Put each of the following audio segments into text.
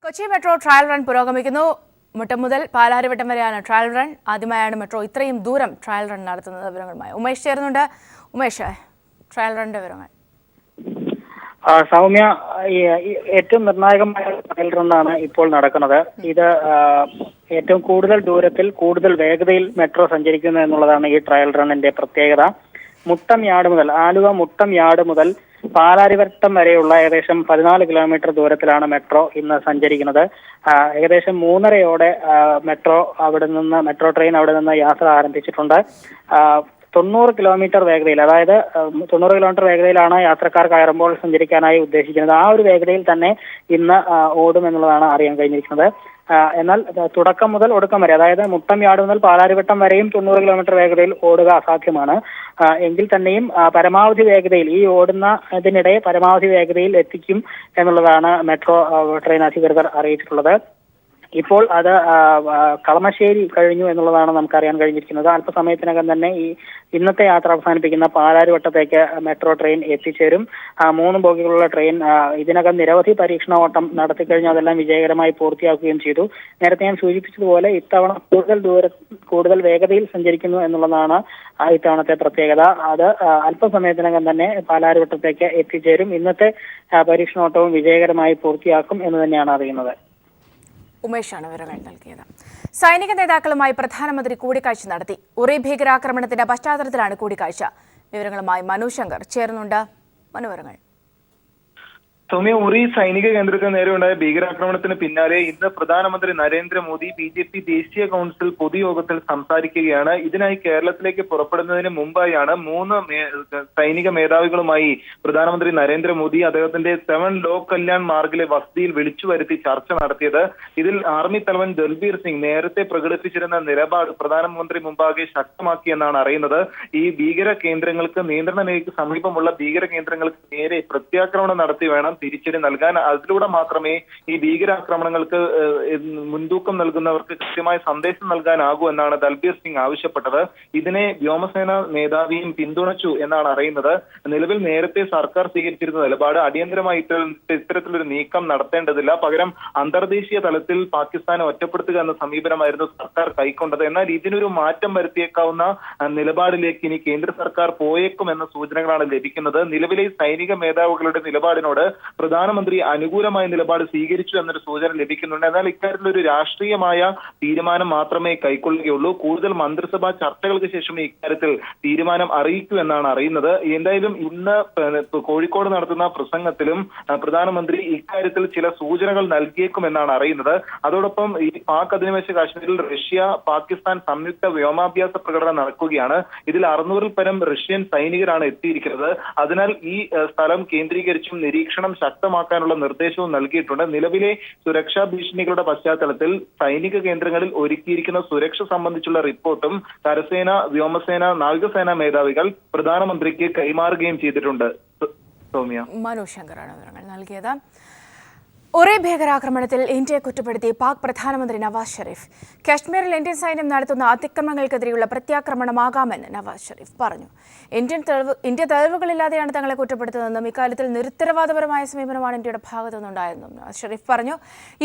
Kochi metro trial run പുരോഗമിക്കുന്നു. മുട്ടം മുതൽ പാലാരിവട്ടം വരെയാണ് ട്രയൽ റൺ. ആദ്യമായാണ് മെട്രോ ഇത്രയും ദൂരം ട്രയൽ റൺ നടത്തുന്നത്. വിവരങ്ങളുമായി ഉമേഷ് ചേർന്നുണ്ട്. ഉമേഷ്, ട്രയൽ റണ്ണിന്റെ വിവരങ്ങൾ. സൗമ്യ, ഏറ്റവും നിർണായകമായ ട്രയൽ റണ്ണാണ് ഇപ്പോൾ നടക്കുന്നത്. ഇത് ഏറ്റവും കൂടുതൽ ദൂരത്തിൽ കൂടുതൽ വേഗതയിൽ മെട്രോ സഞ്ചരിക്കുന്നു എന്നുള്ളതാണ് ഈ ട്രയൽ റണ്ണിന്റെ പ്രത്യേകത. മുട്ടം യാർഡ് മുതൽ ആലുവ മുട്ടം യാർഡ് മുതൽ പാലാരിവട്ടം വരെയുള്ള ഏകദേശം 14 കിലോമീറ്റർ ദൂരത്തിലാണ് മെട്രോ ഇന്ന് സഞ്ചരിക്കുന്നത്. ഏകദേശം 3:30 മെട്രോ ട്രെയിൻ അവിടെ നിന്ന് യാത്ര ആരംഭിച്ചിട്ടുണ്ട്. 90 കിലോമീറ്റർ വേഗതയിൽ, അതായത് 90 കിലോമീറ്റർ വേഗതയിലാണ് യാത്രക്കാർ കയറുമ്പോൾ സഞ്ചരിക്കാനായി ഉദ്ദേശിക്കുന്നത്. ആ ഒരു വേഗതയിൽ തന്നെ ഇന്ന് ഓടുമെന്നുള്ളതാണ് അറിയാൻ കഴിഞ്ഞിരിക്കുന്നത്. എന്നാൽ തുടക്കം മുതൽ ഒടുക്കം വരെ, അതായത് മുട്ടം യാർഡ് മുതൽ പാലാരിവട്ടം വരെയും 90 കിലോമീറ്റർ വേഗതയിൽ ഓടുക അസാധ്യമാണ്. എങ്കിൽ തന്നെയും പരമാവധി വേഗതയിൽ, ഈ ഓടുന്ന ഇതിനിടെ പരമാവധി വേഗതയിൽ എത്തിക്കും എന്നുള്ളതാണ് മെട്രോ ട്രെയിൻ അധികൃതർ അറിയിച്ചിട്ടുള്ളത്. ഇപ്പോൾ അത് കളമശ്ശേരി കഴിഞ്ഞു എന്നുള്ളതാണ് നമുക്കറിയാൻ കഴിഞ്ഞിരിക്കുന്നത്. അല്പസമയത്തിനകം തന്നെ ഇന്നത്തെ യാത്ര അവസാനിപ്പിക്കുന്ന പാലാരിവട്ടത്തേക്ക് മെട്രോ ട്രെയിൻ എത്തിച്ചേരും. 3 ബോഗികളുള്ള ട്രെയിൻ ഇതിനകം നിരവധി പരീക്ഷണ ഓട്ടം നടത്തിക്കഴിഞ്ഞു. അതെല്ലാം വിജയകരമായി പൂർത്തിയാക്കുകയും ചെയ്തു. നേരത്തെ ഞാൻ സൂചിപ്പിച്ചതുപോലെ ഇത്തവണ കൂടുതൽ വേഗതയിൽ സഞ്ചരിക്കുന്നു എന്നുള്ളതാണ് ഇത്തവണത്തെ പ്രത്യേകത. അത് അല്പസമയത്തിനകം തന്നെ പാലാരിവട്ടത്തേക്ക് എത്തിച്ചേരും. ഇന്നത്തെ പരീക്ഷണോട്ടവും വിജയകരമായി പൂർത്തിയാക്കും എന്ന് തന്നെയാണ് അറിയുന്നത്. ഉമേഷാണ് വിവരങ്ങൾ നൽകിയത്. സൈനിക നേതാക്കളുമായി പ്രധാനമന്ത്രി കൂടിക്കാഴ്ച നടത്തി. ഉറി ഭീകരാക്രമണത്തിന്റെ പശ്ചാത്തലത്തിലാണ് കൂടിക്കാഴ്ച. വിവരങ്ങളുമായി മനു ശങ്കർ ചേർന്നുണ്ട്. വിവരങ്ങൾ. സൗമ്യ, ഉറി സൈനിക കേന്ദ്രത്തിന് നേരെയുണ്ടായ ഭീകരാക്രമണത്തിന് പിന്നാലെ ഇന്ന് പ്രധാനമന്ത്രി നരേന്ദ്രമോദി BJP ദേശീയ കൗൺസിൽ പൊതുയോഗത്തിൽ സംസാരിക്കുകയാണ്. ഇതിനായി കേരളത്തിലേക്ക് പുറപ്പെടുന്നതിന് മുമ്പായാണ് 3 സൈനിക മേധാവികളുമായി പ്രധാനമന്ത്രി നരേന്ദ്രമോദി അദ്ദേഹത്തിന്റെ 7 ലോക് കല്യാൺ മാർഗിലെ വസതിയിൽ വിളിച്ചു വരുത്തി ചർച്ച നടത്തിയത്. ഇതിൽ ആർമി തലവൻ ദൽബീർ സിംഗ് നേരത്തെ പ്രകടിപ്പിച്ചിരുന്ന നിലപാട് പ്രധാനമന്ത്രി മുമ്പാകെ ശക്തമാക്കിയെന്നാണ് അറിയുന്നത്. ഈ ഭീകര കേന്ദ്രങ്ങൾക്ക്, നിയന്ത്രണ രേഖയ്ക്ക് സമീപമുള്ള ഭീകര കേന്ദ്രങ്ങൾക്ക് നേരെ പ്രത്യാക്രമണം നടത്തി വേണം തിരിച്ചടി നൽകാൻ. അതിലൂടെ മാത്രമേ ഈ ഭീകരാക്രമണങ്ങൾക്ക് മുൻതൂക്കം നൽകുന്നവർക്ക് കൃത്യമായ സന്ദേശം നൽകാനാകൂ എന്നാണ് ദൽബീർ സിംഗ് ആവശ്യപ്പെട്ടത്. ഇതിനെ വ്യോമസേന മേധാവിയും പിന്തുണച്ചു എന്നാണ് അറിയുന്നത്. നിലവിൽ നേരത്തെ സർക്കാർ സ്വീകരിച്ചിരുന്ന നിലപാട് അടിയന്തരമായി ഇത്തരത്തിലൊരു നീക്കം നടത്തേണ്ടതില്ല, പകരം അന്തർദേശീയ തലത്തിൽ പാകിസ്ഥാനെ ഒറ്റപ്പെടുത്തുക എന്ന സമീപനമായിരുന്നു സർക്കാർ കൈക്കൊണ്ടത്. എന്നാൽ ഇതിനൊരു മാറ്റം വരുത്തിയേക്കാവുന്ന നിലപാടിലേക്ക് ഇനി കേന്ദ്ര സർക്കാർ പോയേക്കും എന്ന സൂചനകളാണ് ലഭിക്കുന്നത്. നിലവിലെ സൈനിക മേധാവികളുടെ നിലപാടിനോട് പ്രധാനമന്ത്രി അനുകൂലമായ നിലപാട് സ്വീകരിച്ചു എന്നൊരു സൂചന ലഭിക്കുന്നുണ്ട്. എന്നാൽ ഇക്കാര്യത്തിൽ ഒരു രാഷ്ട്രീയമായ തീരുമാനം മാത്രമേ കൈക്കൊള്ളുകയുള്ളൂ. കൂടുതൽ മന്ത്രിസഭാ ചർച്ചകൾക്ക് ശേഷം ഇക്കാര്യത്തിൽ തീരുമാനം അറിയിക്കൂ എന്നാണ് അറിയുന്നത്. എന്തായാലും ഇന്ന് കോഴിക്കോട് നടത്തുന്ന പ്രസംഗത്തിലും പ്രധാനമന്ത്രി ഇക്കാര്യത്തിൽ ചില സൂചനകൾ നൽകിയേക്കുമെന്നാണ് അറിയുന്നത്. അതോടൊപ്പം ഈ പാക് അധിനിവേശ കാശ്മീരിൽ റഷ്യ പാകിസ്ഥാൻ സംയുക്ത വ്യോമാഭ്യാസ പ്രകടനം നടക്കുകയാണ്. ഇതിൽ 600-ൽ പരം റഷ്യൻ സൈനികരാണ് എത്തിയിരിക്കുന്നത്. അതിനാൽ ഈ സ്ഥലം കേന്ദ്രീകരിച്ചും നിരീക്ഷണം ശക്തമാക്കാനുള്ള നിർദ്ദേശവും നൽകിയിട്ടുണ്ട്. നിലവിലെ സുരക്ഷാ ഭീഷണികളുടെ പശ്ചാത്തലത്തിൽ സൈനിക കേന്ദ്രങ്ങളിൽ ഒരുക്കിയിരിക്കുന്ന സുരക്ഷ സംബന്ധിച്ചുള്ള റിപ്പോർട്ടും കരസേന, വ്യോമസേന, നാവികസേന മേധാവികൾ പ്രധാനമന്ത്രിക്ക് കൈമാറുകയും ചെയ്തിട്ടുണ്ട്. സൗമ്യ, മനു ശങ്കറാണ് വിവരങ്ങൾ നൽകിയത്. ഉറി ഭീകരാക്രമണത്തിൽ ഇന്ത്യയെ കുറ്റപ്പെടുത്തി പാക് പ്രധാനമന്ത്രി നവാസ് ഷെരീഫ്. കശ്മീരിൽ ഇന്ത്യൻ സൈന്യം നടത്തുന്ന അതിക്രമങ്ങൾക്കെതിരെയുള്ള പ്രത്യാക്രമണമാകാമെന്ന് നവാസ് ഷെരീഫ് പറഞ്ഞു. ഇന്ത്യ തെളിവുകളില്ലാതെയാണ് തങ്ങളെ കുറ്റപ്പെടുത്തുന്നതെന്നും ഇക്കാര്യത്തിൽ നിരുത്തരവാദപരമായ സമീപനമാണ് ഇന്ത്യയുടെ ഭാഗത്തുനിന്നുണ്ടായതെന്നും നവാസ് ഷെരീഫ് പറഞ്ഞു.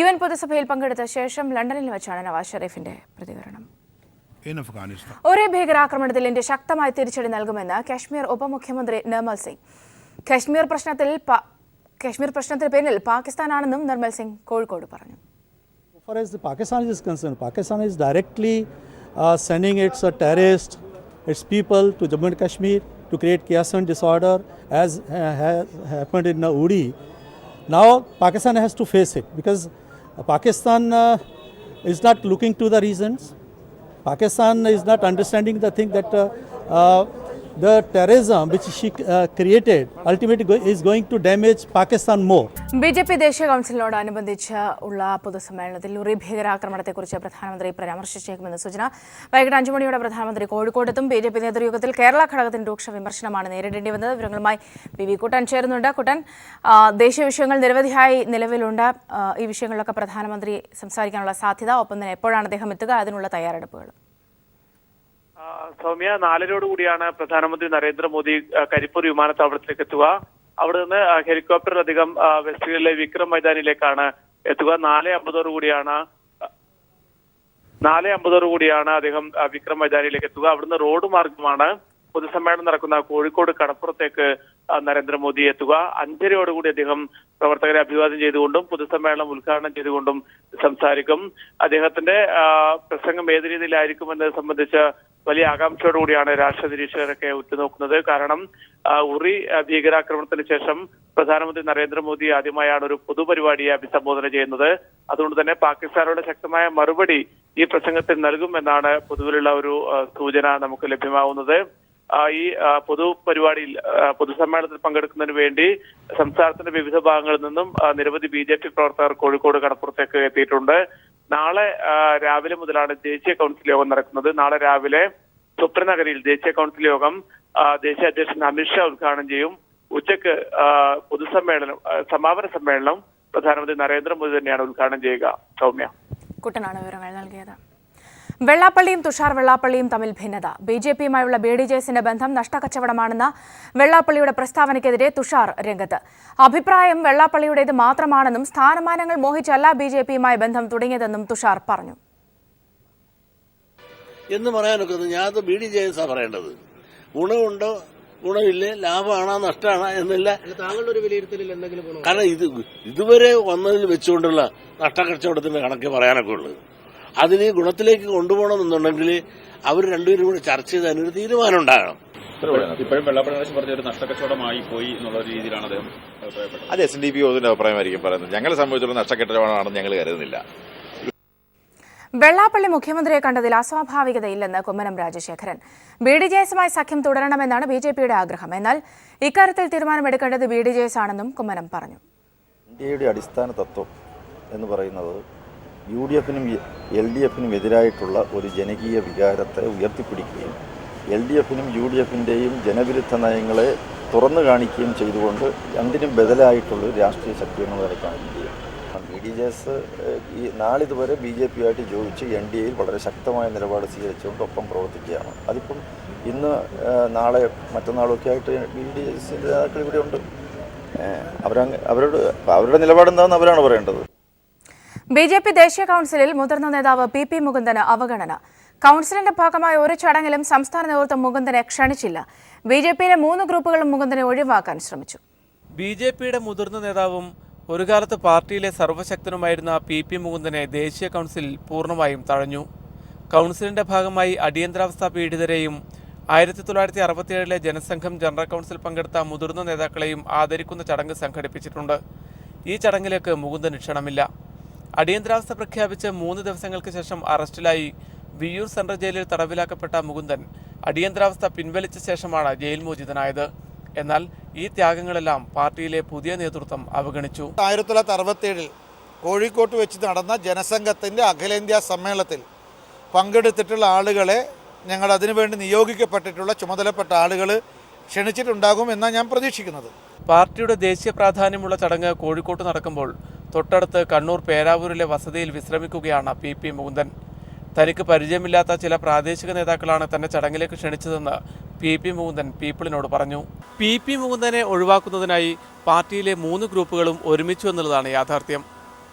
UN പൊതുസഭയിൽ പങ്കെടുത്ത ശേഷം ലണ്ടനിൽ വെച്ചാണ് നവാസ് ഷെരീഫിന്റെ പ്രതികരണം. ഉറി ഭീകരാക്രമണത്തിൽ ഇന്ത്യ ശക്തമായ തിരിച്ചടി നൽകുമെന്ന് കശ്മീർ ഉപമുഖ്യമന്ത്രി നിർമ്മൽ സിംഗ്. കശ്മീർ പ്രശ്നത്തിന് പിന്നിൽ പാകിസ്ഥാനാണെന്നും നിർമ്മൽ സിംഗ് കോഴിക്കോട് പറഞ്ഞു. As far as Pakistan is concerned, Pakistan is directly sending its terrorists, its people to Jammu and Kashmir to create chaos and disorder, as happened in Uri. Now Pakistan has to face it because Pakistan is not looking to the reasons. Pakistan is not understanding the thing that the terrorism which she created ultimately is going to damage Pakistan more. BJP ദേശീയ കൗൺസിലിനോടനുബന്ധിച്ച് ഉള്ള പൊതുസമ്മേളനത്തിൽ ഉറി ഭീകരാക്രമണത്തെക്കുറിച്ച് പ്രധാനമന്ത്രി പരാമർശിച്ചേക്കുമെന്ന് സൂചന. വൈകിട്ട് 5 മണിയോടെ പ്രധാനമന്ത്രി കോഴിക്കോടെത്തും. BJP നേതൃയോഗത്തിൽ Kerala ഘടകത്തിന് രൂക്ഷ വിമർശനമാണ് നേരിടേണ്ടി വന്നത്. വിവരങ്ങളുമായി PV കുട്ടൻ ചേരുന്നുണ്ട്. കുട്ടൻ, ദേശീയ വിഷയങ്ങൾ നിരവധിയായി നിലവിലുണ്ട്. ഈ വിഷയങ്ങളിലൊക്കെ പ്രധാനമന്ത്രി സംസാരിക്കാനുള്ള സാധ്യത, ഒപ്പം തന്നെ എപ്പോഴാണ് അദ്ദേഹം എത്തുക, അതിനുള്ള തയ്യാറെടുപ്പുകൾ? സൗമ്യ, 4-ഓടുകൂടിയാണ് പ്രധാനമന്ത്രി നരേന്ദ്രമോദി കരിപ്പൂർ വിമാനത്താവളത്തിലേക്ക് എത്തുക. അവിടെ നിന്ന് ഹെലികോപ്റ്ററിലധികം വെസ്റ്റിലെ വിക്രം മൈതാനിയിലേക്കാണ് എത്തുക. 4:50 അദ്ദേഹം വിക്രം മൈതാനിയിലേക്ക് എത്തുക. അവിടുന്ന് റോഡ് മാർഗമാണ് പൊതുസമ്മേളനം നടക്കുന്ന കോഴിക്കോട് കടപ്പുറത്തേക്ക് നരേന്ദ്രമോദി എത്തുക. 5:30 അദ്ദേഹം പ്രവർത്തകരെ അഭിവാദ്യം ചെയ്തുകൊണ്ടും പൊതുസമ്മേളനം ഉദ്ഘാടനം ചെയ്തുകൊണ്ടും സംസാരിക്കും. അദ്ദേഹത്തിന്റെ പ്രസംഗം ഏത് രീതിയിലായിരിക്കുമെന്നത് സംബന്ധിച്ച് വലിയ ആകാംക്ഷയോടുകൂടിയാണ് രാഷ്ട്രീയ നിരീക്ഷകരൊക്കെ ഉറ്റുനോക്കുന്നത്. കാരണം ഉറി ഭീകരാക്രമണത്തിന് ശേഷം പ്രധാനമന്ത്രി നരേന്ദ്രമോദി ആദ്യമായാണ് ഒരു പൊതുപരിപാടിയെ അഭിസംബോധന ചെയ്യുന്നത്. അതുകൊണ്ട് തന്നെ പാകിസ്ഥാനോട് ശക്തമായ മറുപടി ഈ പ്രസംഗത്തിൽ നൽകുമെന്നാണ് പൊതുവിലുള്ള ഒരു സൂചന നമുക്ക് ലഭ്യമാവുന്നത്. ഈ പൊതുപരിപാടിയിൽ പൊതുസമ്മേളനത്തിൽ പങ്കെടുക്കുന്നതിന് വേണ്ടി സംസ്ഥാനത്തിന്റെ വിവിധ ഭാഗങ്ങളിൽ നിന്നും നിരവധി BJP പ്രവർത്തകർ കോഴിക്കോട് കടപ്പുറത്തേക്ക് എത്തിയിട്ടുണ്ട്. നാളെ രാവിലെ മുതലാണ് ദേശീയ കൗൺസിൽ യോഗം നടക്കുന്നത്. നാളെ രാവിലെ സുപ്രനഗരിയിൽ ദേശീയ കൗൺസിൽ യോഗം ദേശീയ അധ്യക്ഷൻ അമിത്ഷാ ഉദ്ഘാടനം ചെയ്യും. ഉച്ചയ്ക്ക് സമാപന സമ്മേളനം പ്രധാനമന്ത്രി നരേന്ദ്രമോദി തന്നെയാണ് ഉദ്ഘാടനം ചെയ്യുക. സൗമ്യ കുട്ടനാണ് വിവരങ്ങൾ നൽകിയത്. വെള്ളാപ്പള്ളിയും തുഷാർ വെള്ളാപ്പള്ളിയും തമ്മിൽ ഭിന്നത. BJPയുമായുള്ള BDJസിന്റെ ബന്ധം നഷ്ടക്കച്ചവടമാണെന്ന വെള്ളാപ്പള്ളിയുടെ പ്രസ്താവനയ്ക്കെതിരെ തുഷാർ രംഗത്ത്. അഭിപ്രായം വെള്ളാപ്പള്ളിയുടേത് മാത്രമാണെന്നും സ്ഥാനമാനങ്ങൾ മോഹിച്ചല്ല BJPയുമായി ബന്ധം തുടങ്ങിയതെന്നും തുഷാർ പറഞ്ഞു. എന്ന് പറയാനൊക്കെ ഞാൻ BDJസാ പറയേണ്ടത്. ഗുണമുണ്ടോ ഗുണമില്ലേ, ലാഭമാണോ നഷ്ടമാണോ എന്നില്ല താങ്കളുടെ ഒരു വിലയിരുത്തലിൽ എന്തെങ്കിലും ഗുണം? കാരണം ഇതുവരെ വന്നതിൽ വെച്ചുകൊണ്ടുള്ള നഷ്ടക്കച്ചവടത്തിന്റെ കണക്ക് പറയാനൊക്കെ ഉള്ളത്. അതിന് ഗുണത്തിലേക്ക് കൊണ്ടുപോകണമെന്നുണ്ടെങ്കിൽ അവർ രണ്ടുപേരും കൂടെ ചർച്ച ചെയ്ത് അതിനൊരു തീരുമാനം ഉണ്ടാകണം. ഇപ്പോഴും വെള്ളാപ്പള്ളി പറഞ്ഞ ഒരു നഷ്ടക്കച്ചവടമായി പോയി എന്നുള്ള രീതിയിലാണ് അദ്ദേഹം അഭിപ്രായപ്പെട്ടത്. അത് SNDP യോഗത്തിന്റെ അഭിപ്രായമായിരിക്കും പറയുന്നത്. ഞങ്ങളെ സംബന്ധിച്ചിടത്തോളം നഷ്ടക്കച്ചവടമാണെന്ന് ഞങ്ങൾ കരുതുന്നില്ല. വെള്ളാപ്പള്ളി മുഖ്യമന്ത്രിയെ കണ്ടതിൽ അസ്വാഭാവികതയില്ലെന്ന് കുമ്മനം രാജശേഖരൻ. BDJസുമായി സഖ്യം തുടരണമെന്നാണ് BJPയുടെ ആഗ്രഹം. എന്നാൽ ഇക്കാര്യത്തിൽ തീരുമാനമെടുക്കേണ്ടത് BDJs ആണെന്നും കുമ്മനം പറഞ്ഞു. ഇന്ത്യയുടെ അടിസ്ഥാന തത്വം എന്ന് പറയുന്നത് UDFനും LDFനും എതിരായിട്ടുള്ള ഒരു ജനകീയ വികാരത്തെ ഉയർത്തിപ്പിടിക്കുകയും LDFനും UDFിൻ്റെയും ജനവിരുദ്ധ നയങ്ങളെ തുറന്നു കാണിക്കുകയും ചെയ്തുകൊണ്ട് രണ്ടിനും ബദലായിട്ടുള്ള രാഷ്ട്രീയ ശക്തി എന്ന നിലയ്ക്കാണ് ഇന്ത്യ. BDJs ഈ നാളിതുവരെ BJPയുമായിട്ട് യോജിച്ച് NDAയിൽ വളരെ ശക്തമായ നിലപാട് സ്വീകരിച്ചുകൊണ്ട് ഒപ്പം പ്രവർത്തിക്കുകയാണ്. അതിപ്പം ഇന്ന് നാളെ മറ്റന്നാളൊക്കെ ആയിട്ട് BDJസിൻ്റെ നേതാക്കൾ ഇവിടെ ഉണ്ട്. അവരുടെ നിലപാടെന്താണെന്ന് അവരാണ് പറയേണ്ടത്. BJP ദേശീയ കൌൺസിലിൽ മുതിർന്ന നേതാവ് PP മുകുന്ദന് അവഗണന. കൌൺസിലിന്റെ ഭാഗമായ ഒരു ചടങ്ങിലും സംസ്ഥാന നേതൃത്വം മുകുന്ദനെ ക്ഷണിച്ചില്ല. BJPയിലെ 3 ഗ്രൂപ്പുകളും മുകുന്ദനെ ഒഴിവാക്കാൻ ശ്രമിച്ചു. BJPയുടെ മുതിർന്ന നേതാവും ഒരു കാലത്ത് പാർട്ടിയിലെ സർവ്വശക്തനുമായിരുന്ന PP മുകുന്ദനെ ദേശീയ കൗൺസിൽ പൂർണ്ണമായും തഴഞ്ഞു. കൗൺസിലിന്റെ ഭാഗമായി അടിയന്തരാവസ്ഥ പീഡിതരെയും 1967 ജനസംഘം ജനറൽ കൗൺസിൽ പങ്കെടുത്ത മുതിർന്ന നേതാക്കളെയും ആദരിക്കുന്ന ചടങ്ങ് സംഘടിപ്പിച്ചിട്ടുണ്ട്. ഈ ചടങ്ങിലേക്ക് മുകുന്ദന് ക്ഷണമില്ല. അടിയന്തരാവസ്ഥ പ്രഖ്യാപിച്ച് 3 ദിവസങ്ങൾക്ക് ശേഷം അറസ്റ്റിലായി വിയ്യൂർ സെൻട്രൽ ജയിലിൽ തടവിലാക്കപ്പെട്ട മുകുന്ദൻ അടിയന്തരാവസ്ഥ പിൻവലിച്ച ശേഷമാണ് ജയിൽ മോചിതനായത്. എന്നാൽ ഈ ത്യാഗങ്ങളെല്ലാം പാർട്ടിയിലെ പുതിയ നേതൃത്വം അവഗണിച്ചു. 1967 കോഴിക്കോട്ട് വെച്ച് നടന്ന ജനസംഘത്തിൻ്റെ അഖിലേന്ത്യാ സമ്മേളനത്തിൽ പങ്കെടുത്തിട്ടുള്ള ആളുകളെ ഞങ്ങൾ അതിനുവേണ്ടി നിയോഗിക്കപ്പെട്ടിട്ടുള്ള ചുമതലപ്പെട്ട ആളുകൾ ക്ഷണിച്ചിട്ടുണ്ടാകും എന്നാണ് ഞാൻ പ്രതീക്ഷിക്കുന്നത്. പാർട്ടിയുടെ ദേശീയ പ്രാധാന്യമുള്ള ചടങ്ങ് കോഴിക്കോട്ട് നടക്കുമ്പോൾ തൊട്ടടുത്ത് കണ്ണൂർ പേരാവൂരിലെ വസതിയിൽ വിശ്രമിക്കുകയാണ് PP മുകുന്ദൻ. തനിക്ക് പരിചയമില്ലാത്ത ചില പ്രാദേശിക നേതാക്കളാണ് തന്നെ ചടങ്ങിലേക്ക് ക്ഷണിച്ചതെന്ന് PP മുകുന്ദൻ പീപ്പിളിനോട് പറഞ്ഞു. PP മുകുന്ദനെ ഒഴിവാക്കുന്നതിനായി പാർട്ടിയിലെ 3 ഗ്രൂപ്പുകളും ഒരുമിച്ചു എന്നുള്ളതാണ് യാഥാർത്ഥ്യം.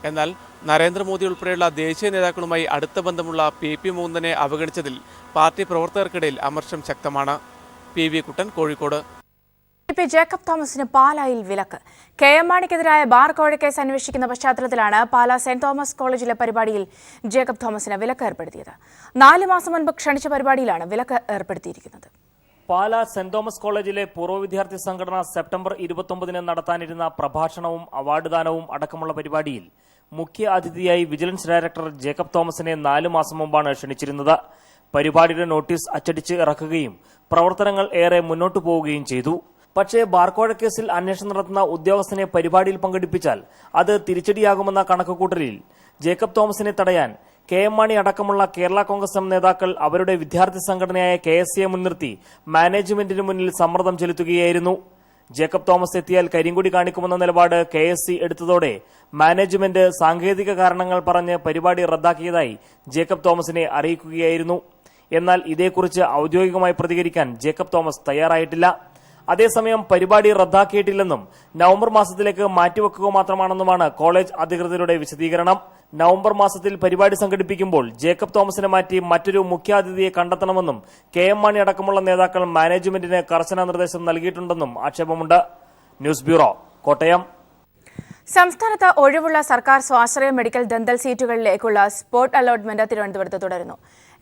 എന്നാൽ നരേന്ദ്രമോദി ഉൾപ്പെടെയുള്ള ദേശീയ നേതാക്കളുമായി അടുത്ത ബന്ധമുള്ള PP മുകുന്ദനെ അവഗണിച്ചതിൽ പാർട്ടി പ്രവർത്തകർക്കിടയിൽ അമർഷം ശക്തമാണ്. PV കുട്ടൻ, കോഴിക്കോട്. ജേക്കബ് തോമസിന് പാലായിൽ വിലക്ക്. KM മാണിക്കെതിരായ ബാർ കോഴക്കേസ് അന്വേഷിക്കുന്ന പശ്ചാത്തലത്തിലാണ് പാലാ സെന്റ് തോമസ് കോളേജിലെ പരിപാടിയിൽ ജേക്കബ് തോമസിന് വിലക്ക് ഏർപ്പെടുത്തിയത്. 4 മാസം മുൻപ് ക്ഷണിച്ച പരിപാടിയിലാണ് വിലക്ക് ഏർപ്പെടുത്തിയിരിക്കുന്നത്. പാലാ സെന്റ് തോമസ് കോളേജിലെ പൂർവ്വ വിദ്യാർത്ഥി സംഘടന സെപ്റ്റംബർ 29 നടത്താനിരുന്ന പ്രഭാഷണവും അവാർഡ് ദാനവും അടക്കമുള്ള പരിപാടിയിൽ മുഖ്യ അതിഥിയായി വിജിലൻസ് ഡയറക്ടർ ജേക്കബ് തോമസിനെ 4 മാസം മുമ്പാണ് ക്ഷണിച്ചിരുന്നത്. പരിപാടിയുടെ നോട്ടീസ് അച്ചടിച്ച് ഇറക്കുകയും പ്രവർത്തനങ്ങൾ ഏറെ മുന്നോട്ടു പോവുകയും ചെയ്തു. പക്ഷേ ബാർക്കോഴ കേസിൽ അന്വേഷണം നടത്തുന്ന ഉദ്യോഗസ്ഥനെ പരിപാടിയിൽ പങ്കെടുപ്പിച്ചാൽ അത് തിരിച്ചടിയാകുമെന്ന കണക്കുകൂട്ടലിൽ ജേക്കബ് തോമസിനെ തടയാൻ KM മാണി അടക്കമുള്ള കേരള കോൺഗ്രസ് എം നേതാക്കൾ അവരുടെ വിദ്യാർത്ഥി സംഘടനയായ KSCയെ മുൻനിർത്തി മാനേജ്മെന്റിന് മുന്നിൽ സമ്മർദ്ദം ചെലുത്തുകയായിരുന്നു. ജേക്കബ് തോമസ് എത്തിയാൽ കരിങ്കൊടി കാണിക്കുമെന്ന നിലപാട് KSC എടുത്തതോടെ മാനേജ്മെന്റ് സാങ്കേതിക കാരണങ്ങൾ പറഞ്ഞ് പരിപാടി റദ്ദാക്കിയതായി ജേക്കബ് തോമസിനെ അറിയിക്കുകയായിരുന്നു. എന്നാൽ ഇതേക്കുറിച്ച് ഔദ്യോഗികമായി പ്രതികരിക്കാൻ ജേക്കബ് തോമസ് തയ്യാറായിട്ടില്ല. അതേസമയം പരിപാടി റദ്ദാക്കിയിട്ടില്ലെന്നും നവംബർ മാസത്തിലേക്ക് മാറ്റിവെക്കുക മാത്രമാണെന്നുമാണ് കോളേജ് അധികൃതരുടെ വിശദീകരണം. നവംബർ മാസത്തിൽ പരിപാടി സംഘടിപ്പിക്കുമ്പോൾ ജേക്കബ് തോമസിനെ മാറ്റി മറ്റൊരു മുഖ്യാതിഥിയെ കണ്ടെത്തണമെന്നും KM മാണി അടക്കമുള്ള നേതാക്കൾ മാനേജ്മെന്റിന് കർശന നിർദ്ദേശം നൽകിയിട്ടുണ്ടെന്നും ആക്ഷേപമുണ്ട്. News bureau, Kottayam. സംസ്ഥാനത്ത് ഒഴിവുള്ള സർക്കാർ സ്വാശ്രയ മെഡിക്കൽ ദന്തൽ സീറ്റുകളിലേക്കുള്ള സ്പോട്ട് അലോട്ട്മെന്റ് തിരുവനന്തപുരത്ത് തുടരുന്നു.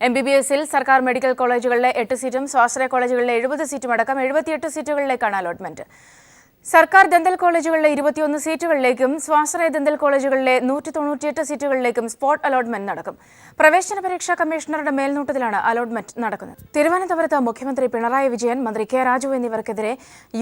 MBBSൽ സർക്കാർ മെഡിക്കൽ കോളേജുകളിലെ 8 സീറ്റും സ്വാശ്രയ കോളേജുകളിലെ 70 സീറ്റും അടക്കം 78 സീറ്റുകളിലേക്കാണ് അലോട്ട്മെന്റ്. സർക്കാർ ദന്തൽ കോളേജുകളിലെ 21 സീറ്റുകളിലേക്കും സ്വാശ്രയ ദന്തൽ കോളേജുകളിലെ 198 സീറ്റുകളിലേക്കും സ്പോട്ട് അലോട്ട്മെന്റ് നടക്കും. പ്രവേശന പരീക്ഷാ കമ്മീഷണറുടെ മേൽനോട്ടത്തിലാണ് അലോട്ട്മെന്റ് നടക്കുന്നത്. തിരുവനന്തപുരത്ത് മുഖ്യമന്ത്രി പിണറായി വിജയൻ, മന്ത്രി കെ രാജു എന്നിവർക്കെതിരെ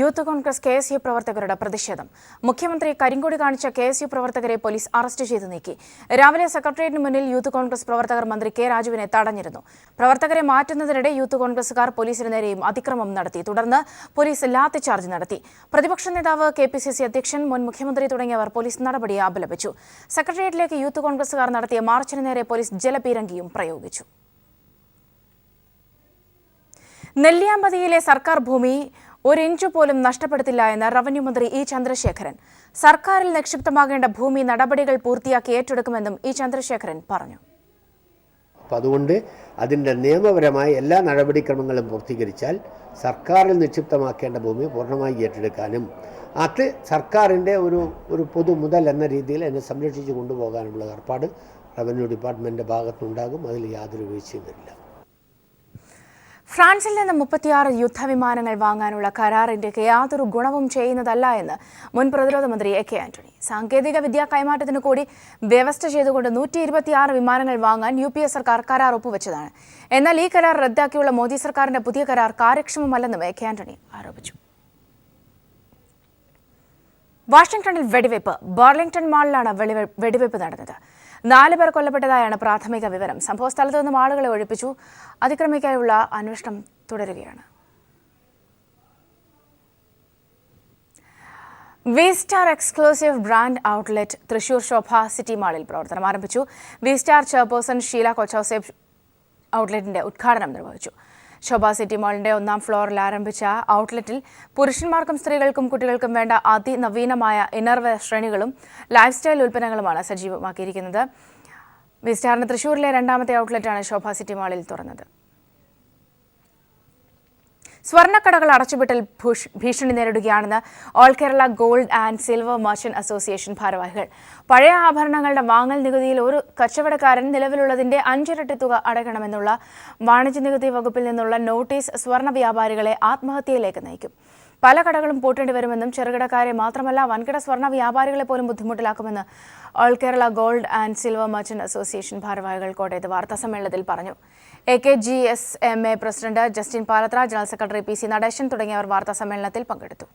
യൂത്ത് കോൺഗ്രസ് KSU പ്രവർത്തകരുടെ പ്രതിഷേധം. മുഖ്യമന്ത്രി കരിങ്കൊടി കാണിച്ച KSU പ്രവർത്തകരെ പോലീസ് അറസ്റ്റ് ചെയ്ത് നീക്കി. രാവിലെ സെക്രട്ടേറിയറ്റിന് മുന്നിൽ യൂത്ത് കോൺഗ്രസ് പ്രവർത്തകർ മന്ത്രി കെ രാജുവിനെ തടഞ്ഞിരുന്നു. പ്രവർത്തകരെ മാറ്റുന്നതിനിടെ യൂത്ത് കോൺഗ്രസുകാർ പോലീസിന് നേരെയും അതിക്രമം നടത്തി. തുടർന്ന് പോലീസ് ലാത്തിചാർജ് നടത്തി. പ്രതിപക്ഷ നേതാവ്, KPCC അധ്യക്ഷൻ, മുൻ മുഖ്യമന്ത്രി തുടങ്ങിയവർ പോലീസ് നടപടിയെ അപലപിച്ചു. സെക്രട്ടേറിയറ്റിലേക്ക് യൂത്ത് കോൺഗ്രസുകാർ നടത്തിയ മാർച്ചിന് നേരെ പോലീസ് ജലപീരങ്കിയും പ്രയോഗിച്ചു. നെല്ലിയാമ്പതിയിലെ സർക്കാർ ഭൂമി 1 ഇഞ്ച് പോലും നഷ്ടപ്പെടുത്തില്ല എന്ന് റവന്യൂ മന്ത്രി E. ചന്ദ്രശേഖരൻ. സർക്കാരിൽ നിക്ഷിപ്തമാകേണ്ട ഭൂമി നടപടികൾ പൂർത്തിയാക്കി ഏറ്റെടുക്കുമെന്നും E. ചന്ദ്രശേഖരൻ പറഞ്ഞു. അപ്പോൾ അതുകൊണ്ട് അതിൻ്റെ നിയമപരമായ എല്ലാ നടപടിക്രമങ്ങളും പൂർത്തീകരിച്ചാൽ സർക്കാരിൽ നിക്ഷിപ്തമാക്കേണ്ട ഭൂമി പൂർണ്ണമായി ഏറ്റെടുക്കാനും അത് സർക്കാരിൻ്റെ ഒരു പൊതു മുതൽ എന്ന രീതിയിൽ അതിനെ സംരക്ഷിച്ചു കൊണ്ടുപോകാനുള്ള ഏർപ്പാട് റവന്യൂ ഡിപ്പാർട്ട്മെൻറ്റിൻ്റെ ഭാഗത്തുണ്ടാകും. അതിൽ യാതൊരു വീഴ്ചയും വരില്ല. ഫ്രാൻസിൽ നിന്ന് 36 യുദ്ധവിമാനങ്ങൾ വാങ്ങാനുള്ള കരാർ ഇന്ത്യക്ക് യാതൊരു ഗുണവും ചെയ്യുന്നതല്ല എന്ന് മുൻ പ്രതിരോധ മന്ത്രി AK ആന്റണി. സാങ്കേതിക വിദ്യാ കൈമാറ്റത്തിന് കൂടി വ്യവസ്ഥ ചെയ്തുകൊണ്ട് 126 വിമാനങ്ങൾ വാങ്ങാൻ UPA സർക്കാർ കരാർ ഒപ്പുവെച്ചതാണ്. എന്നാൽ ഈ കരാർ റദ്ദാക്കിയുള്ള മോദി സർക്കാരിന്റെ പുതിയ കരാർ കാര്യക്ഷമമല്ലെന്നും AK ആന്റണി ആരോപിച്ചു. വാഷിംഗ്ടണിൽ വെടിവയ്പ്. ബർലിംഗ്ടൺ മാളിലാണ് വെടിവയ്പ് നടന്നത്. 4 പേർ കൊല്ലപ്പെട്ടതായാണ് പ്രാഥമിക വിവരം. സംഭവസ്ഥലത്ത് നിന്നും ആളുകളെ ഒഴിപ്പിച്ചു. അതിക്രമിക്കാനുള്ള അന്വേഷണം തുടരുകയാണ്. V-Star exclusive brand outlet Thrissur Sobha City മാളിൽ പ്രവർത്തനം ആരംഭിച്ചു. V-Star ചെയർപേഴ്സൺ ഷീല കൊച്ചോസേബ് ഔട്ട്ലെറ്റിന്റെ ഉദ്ഘാടനം നിർവഹിച്ചു. ശോഭ സിറ്റി മാളിന്റെ 1ാം ഫ്ലോറിൽ ആരംഭിച്ച ഔട്ട്ലെറ്റിൽ പുരുഷന്മാർക്കും സ്ത്രീകൾക്കും കുട്ടികൾക്കും വേണ്ട അതിനവീനമായ ഇന്നർവെയർ ശ്രേണികളും ലൈഫ് സ്റ്റൈൽ ഉൽപ്പന്നങ്ങളുമാണ് സജീവമാക്കിയിരിക്കുന്നത്. V-Starന്റെ തൃശൂരിലെ 2ാമത്തെ ഔട്ട്ലെറ്റാണ് ശോഭ സിറ്റി മാളിൽ തുറന്നത്. സ്വർണ്ണക്കടകൾ അടച്ചുപൂട്ടൽ ഭീഷണി നേരിടുകയാണെന്ന് All Kerala Gold and Silver Merchant Association ഭാരവാഹികൾ. പഴയ ആഭരണങ്ങളുടെ വാങ്ങൽ നികുതിയിൽ ഒരു കച്ചവടക്കാരൻ നിലവിലുള്ളതിന്റെ 5 ഇരട്ടി തുക അടയ്ക്കണമെന്നുള്ള വാണിജ്യ നികുതി വകുപ്പിൽ നിന്നുള്ള നോട്ടീസ് സ്വർണ്ണ വ്യാപാരികളെ ആത്മഹത്യയിലേക്ക് നയിക്കും. പല കടകളും പൂട്ടേണ്ടി വരുമെന്നും ചെറുകിടക്കാരെ മാത്രമല്ല വൻകിട സ്വർണ്ണ വ്യാപാരികളെ പോലും ബുദ്ധിമുട്ടിലാക്കുമെന്ന് All Kerala Gold and Silver Merchant Association ഭാരവാഹികൾ കോട്ടയത്ത് വാർത്താസമ്മേളനത്തിൽ പറഞ്ഞു. AKGSMA president Justin Palathra, general secretary PC Natesan തുടങ്ങിയവർ വാർത്താസമ്മേളനത്തിൽ പങ്കെടുത്തു.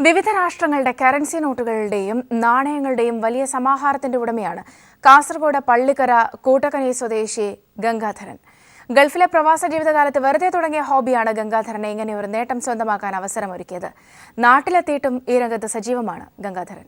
വിവിധ രാഷ്ട്രങ്ങളുടെ കറൻസി നോട്ടുകളുടെയും നാണയങ്ങളുടെയും വലിയ സമാഹാരത്തിന്റെ ഉടമയാണ് കാസർഗോഡ് പള്ളിക്കര കൂട്ടക്കനി സ്വദേശി ഗംഗാധരൻ. ഗൾഫിലെ പ്രവാസ ജീവിതകാലത്ത് വെറുതെ തുടങ്ങിയ ഹോബിയാണ് ഗംഗാധരനെ ഇങ്ങനെയൊരു നേട്ടം സ്വന്തമാക്കാൻ അവസരമൊരുക്കിയത്. നാട്ടിലെത്തിയിട്ടും ഈ രംഗത്ത് സജീവമാണ് ഗംഗാധരൻ.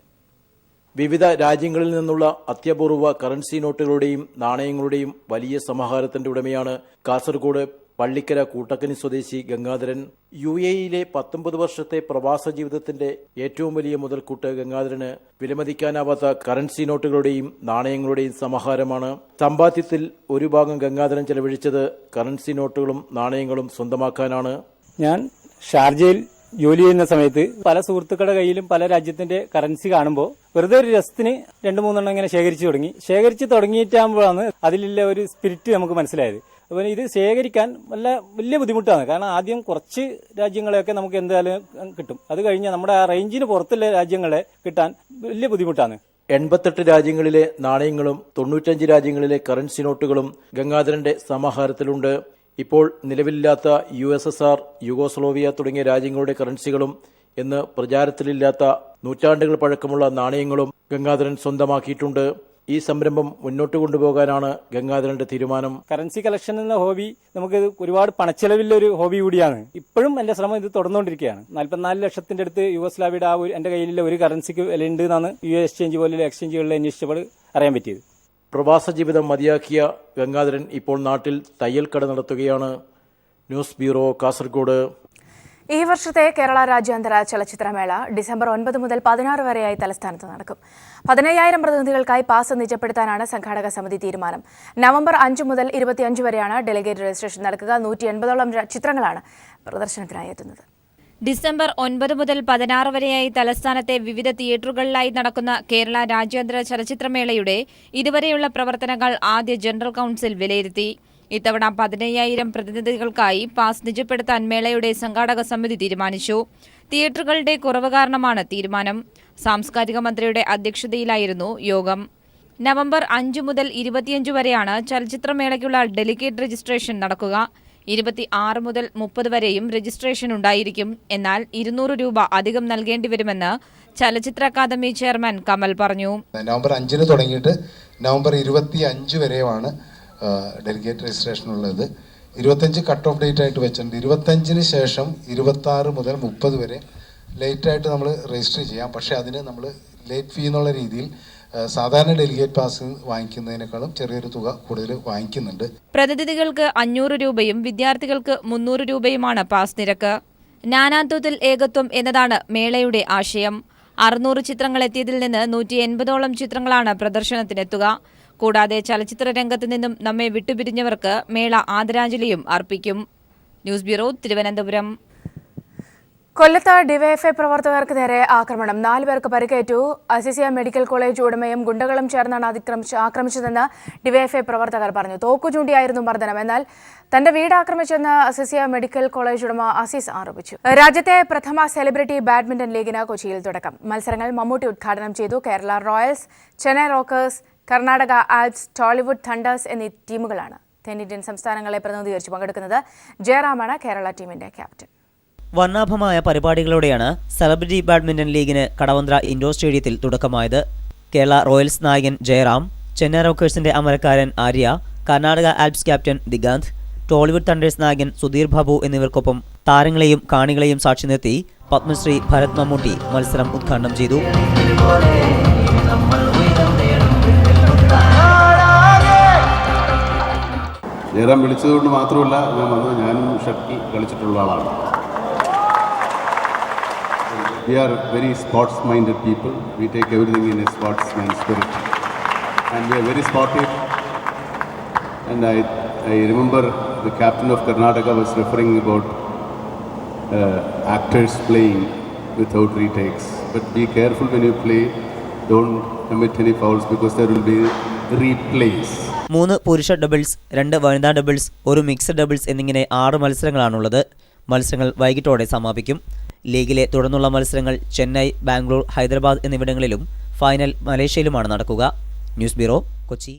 വിവിധ രാജ്യങ്ങളിൽ നിന്നുള്ള അത്യപൂർവ കറൻസി നോട്ടുകളുടെയും നാണയങ്ങളുടെയും വലിയ സമാഹാരത്തിന്റെ ഉടമയാണ് കാസർഗോഡ് പള്ളിക്കര കൂട്ടക്കനി സ്വദേശി ഗംഗാധരൻ. UAEയിലെ 19 വർഷത്തെ പ്രവാസ ജീവിതത്തിന്റെ ഏറ്റവും വലിയ മുതൽക്കൂട്ട് ഗംഗാധരന് വിലമതിക്കാനാവാത്ത കറൻസി നോട്ടുകളുടെയും നാണയങ്ങളുടെയും സമാഹാരമാണ്. സമ്പാദ്യത്തിൽ ഒരു ഭാഗം ഗംഗാധരൻ ചെലവഴിച്ചത് കറൻസി നോട്ടുകളും നാണയങ്ങളും സ്വന്തമാക്കാനാണ്. ഞാൻ ഷാർജയിൽ ജോലി ചെയ്യുന്ന സമയത്ത് പല സുഹൃത്തുക്കളുടെ കയ്യിലും പല രാജ്യത്തിന്റെ കറൻസി കാണുമ്പോൾ വെറുതെ ഒരു രസത്തിന് 2-3 ഇങ്ങനെ ശേഖരിച്ചു തുടങ്ങിയിട്ടാകുമ്പോഴാണ് അതിലുള്ള ഒരു സ്പിരിറ്റ് നമുക്ക് മനസ്സിലായത്. അതുപോലെ ഇത് ശേഖരിക്കാൻ വലിയ ബുദ്ധിമുട്ടാണ്. കാരണം ആദ്യം കുറച്ച് രാജ്യങ്ങളെയൊക്കെ നമുക്ക് എന്തായാലും കിട്ടും. അത് കഴിഞ്ഞ് നമ്മുടെ ആ റേഞ്ചിന് പുറത്തുള്ള രാജ്യങ്ങളെ കിട്ടാൻ വലിയ ബുദ്ധിമുട്ടാണ്. 88 രാജ്യങ്ങളിലെ നാണയങ്ങളും 95 രാജ്യങ്ങളിലെ കറൻസി നോട്ടുകളും ഗംഗാധരന്റെ സമാഹാരത്തിലുണ്ട്. ഇപ്പോൾ നിലവിലില്ലാത്ത USSR, യുഗോസ്ലോവിയ തുടങ്ങിയ രാജ്യങ്ങളുടെ കറൻസികളും എന്ന് പ്രചാരത്തിലില്ലാത്ത നൂറ്റാണ്ടുകൾ പഴക്കമുള്ള നാണയങ്ങളും ഗംഗാധരൻ സ്വന്തമാക്കിയിട്ടുണ്ട്. ഈ സംരംഭം മുന്നോട്ട് കൊണ്ടുപോകാനാണ് ഗംഗാധരന്റെ തീരുമാനം. കറൻസി കളക്ഷൻ എന്ന ഹോബി നമുക്ക് ഒരുപാട് പണച്ചെലവിലുള്ള ഒരു ഹോബി കൂടിയാണ്. ഇപ്പോഴും എന്റെ ശ്രമം ഇത് തുടർന്നുകൊണ്ടിരിക്കുകയാണ്. 44 ലക്ഷത്തിന്റെ അടുത്ത് യുഗോസ്ലാവിയുടെ എന്റെ കയ്യിലുള്ള ഒരു കറൻസിക്ക് വിലയുണ്ട് എന്നാണ് US എക്സ്ചേഞ്ച് പോലുള്ള എക്സ്ചേഞ്ചുകളിൽ അന്വേഷിച്ചപ്പോൾ അറിയാൻ പറ്റിയത്. പ്രവാസ ജീവിതം മതിയാക്കിയ ഗംഗാധരൻ ഇപ്പോൾ നാട്ടിൽ തയ്യൽ കട നടത്തുകയാണ്. News bureau, Kasaragod. ഈ വർഷത്തെ കേരള രാജ്യാന്തര ചലച്ചിത്രമേള ഡിസംബർ 9 മുതൽ 16 വരെയായി തലസ്ഥാനത്ത് നടക്കും. 15,000 പ്രതിനിധികൾക്കായി പാസ് നിജപ്പെടുത്താനാണ് സംഘാടക സമിതി തീരുമാനം. നവംബർ 5 മുതൽ 25 വരെയാണ് ഡെലിഗേറ്റ് രജിസ്ട്രേഷൻ നടക്കുക. 180ഓളം ചിത്രങ്ങളാണ് പ്രദർശനത്തിനായി എത്തുന്നത്. ഡിസംബർ 9 മുതൽ 16 വരെയായി തലസ്ഥാനത്തെ വിവിധ തിയേറ്ററുകളിലായി നടക്കുന്ന കേരള രാജ്യാന്തര ചലച്ചിത്രമേളയുടെ ഇതുവരെയുള്ള പ്രവർത്തനങ്ങൾ ആദ്യ ജനറൽ കൌൺസിൽ വിലയിരുത്തി. ഇത്തവണ 15,000 പ്രതിനിധികൾക്കായി പാസ് നിജപ്പെടുത്താൻ മേളയുടെ സംഘാടക സമിതി തീരുമാനിച്ചു. തിയേറ്ററുകളുടെ കുറവ് കാരണമാണ് തീരുമാനം. സാംസ്കാരിക മന്ത്രിയുടെ അധ്യക്ഷതയിലായിരുന്നു യോഗം. നവംബർ 5 മുതൽ 25 വരെയാണ് ചലച്ചിത്രമേളയ്ക്കുള്ള ഡെലിഗേറ്റ് രജിസ്ട്രേഷൻ നടക്കുക. 26 മുതൽ 30 വരെയും രജിസ്ട്രേഷൻ ഉണ്ടായിരിക്കും. എന്നാൽ 200 രൂപ അധികം നൽകേണ്ടി വരുമെന്ന് ചലച്ചിത്ര അക്കാദമി ചെയർമാൻ കമൽ പറഞ്ഞു. നവംബർ 5 തുടങ്ങിയിട്ട് നവംബർ 25 വരെയാണ് ഡെലിഗേറ്റ് രജിസ്ട്രേഷൻ ഉള്ളത്. 25 കട്ട് ഓഫ് ഡേറ്റ് ആയിട്ട് വെച്ചിട്ടുണ്ട്. 25 ശേഷം 26 മുതൽ 30 വരെ ലേറ്റായിട്ട് നമ്മൾ രജിസ്റ്റർ ചെയ്യാം. പക്ഷേ അതിന് നമ്മൾ ലേറ്റ് ഫീ എന്നുള്ള രീതിയിൽ സാധാരണ ഡെലിഗേറ്റ് പാസ് വാങ്ങിക്കുന്നതിനേക്കാളും ചെറിയൊരു തുക കൂടുതൽ വാങ്ങിക്കുന്നുണ്ട്. പ്രതിനിധികൾക്ക് 500 രൂപയും വിദ്യാർത്ഥികൾക്ക് 300 രൂപയുമാണ് പാസ് നിരക്ക്. നാനാത്വത്തിൽ ഏകത്വം എന്നതാണ് മേളയുടെ ആശയം. 600 ചിത്രങ്ങൾ എത്തിയതിൽ നിന്ന് 180ഓളം ചിത്രങ്ങളാണ് പ്രദർശനത്തിനെത്തുക. കൂടാതെ ചലച്ചിത്ര രംഗത്ത് നിന്നും നമ്മെ വിട്ടുപിരിഞ്ഞവർക്ക് മേള ആദരാഞ്ജലിയും അർപ്പിക്കും. News bureau, Thiruvananthapuram. കൊല്ലത്ത് ഡിവൈഎഫ്ഐ പ്രവർത്തകർക്ക് നേരെ ആക്രമണം. 4 പേർക്ക് പരിക്കേറ്റു. അസിസിയ മെഡിക്കൽ കോളേജ് ഉടമയും ഗുണ്ടകളും ചേർന്നാണ് ആക്രമിച്ചതെന്ന് ഡിവൈഎഫ്ഐ പ്രവർത്തകർ പറഞ്ഞു. തോക്കു ചൂണ്ടിയായിരുന്നു മർദ്ദനം. എന്നാൽ തന്റെ വീട് ആക്രമിച്ചെന്ന് അസിസിയ മെഡിക്കൽ കോളേജ് ഉടമ അസീസ് ആരോപിച്ചു. രാജ്യത്തെ പ്രഥമ സെലിബ്രിറ്റി ബാഡ്മിന്റൺ ലീഗിന് കൊച്ചിയിൽ തുടക്കം. മത്സരങ്ങൾ മമ്മൂട്ടി ഉദ്ഘാടനം ചെയ്തു. Kerala Royals, Chennai rockers, Karnataka Alps, Tollywood thunders എന്നീ ടീമുകളാണ് തെന്നിന്ത്യൻ സംസ്ഥാനങ്ങളെ പ്രതിനിധീകരിച്ച് പങ്കെടുക്കുന്നത്. ജയറാമാണ് കേരള ടീമിന്റെ ക്യാപ്റ്റൻ. വർണ്ണാഭമായ പരിപാടികളോടെയാണ് സെലിബ്രിറ്റി ബാഡ്മിന്റൺ ലീഗിന് കടവന്ത്ര ഇൻഡോർ സ്റ്റേഡിയത്തിൽ തുടക്കമായത്. കേരള റോയൽസ് നായകൻ ജയറാം, ചെന്നൈ റോക്കേഴ്സിന്റെ അമരക്കാരൻ Arya, Karnataka Alps captain Diganth, Tollywood Thunders നായകൻ സുധീർ ബാബു എന്നിവർക്കൊപ്പം താരങ്ങളെയും കാണികളെയും സാക്ഷി നിർത്തി പത്മശ്രീ ഭരത് മമ്മൂട്ടി മത്സരം ഉദ്ഘാടനം ചെയ്തു. ജയറാം വിളിച്ചതുകൊണ്ട് മാത്രമല്ല ഞാൻ വന്നത്. ഞാനും ഷട്ടിൽ കളിച്ചിട്ടുള്ള ആളാണ്. We are very sports-minded people. We take everything in a sportsman spirit. And we are very sportive. And I remember the captain of Karnataka was referring about actors playing without retakes. But be careful when you play. Don't commit any fouls because there will be replays. 3 പുരുഷ doubles, 2 വനിതാ doubles, 1 mixed doubles എന്നിങ്ങനെ 6 മത്സരങ്ങളാണുള്ളത്. മത്സരങ്ങൾ വൈകിട്ടോടെ സമാപിക്കും. ലീഗിലെ തുടർന്നുള്ള മത്സരങ്ങൾ ചെന്നൈ, ബാംഗ്ലൂർ, ഹൈദരാബാദ് എന്നിവിടങ്ങളിലും ഫൈനൽ മലേഷ്യയിലുമാണ് നടക്കുക. News bureau, Kochi.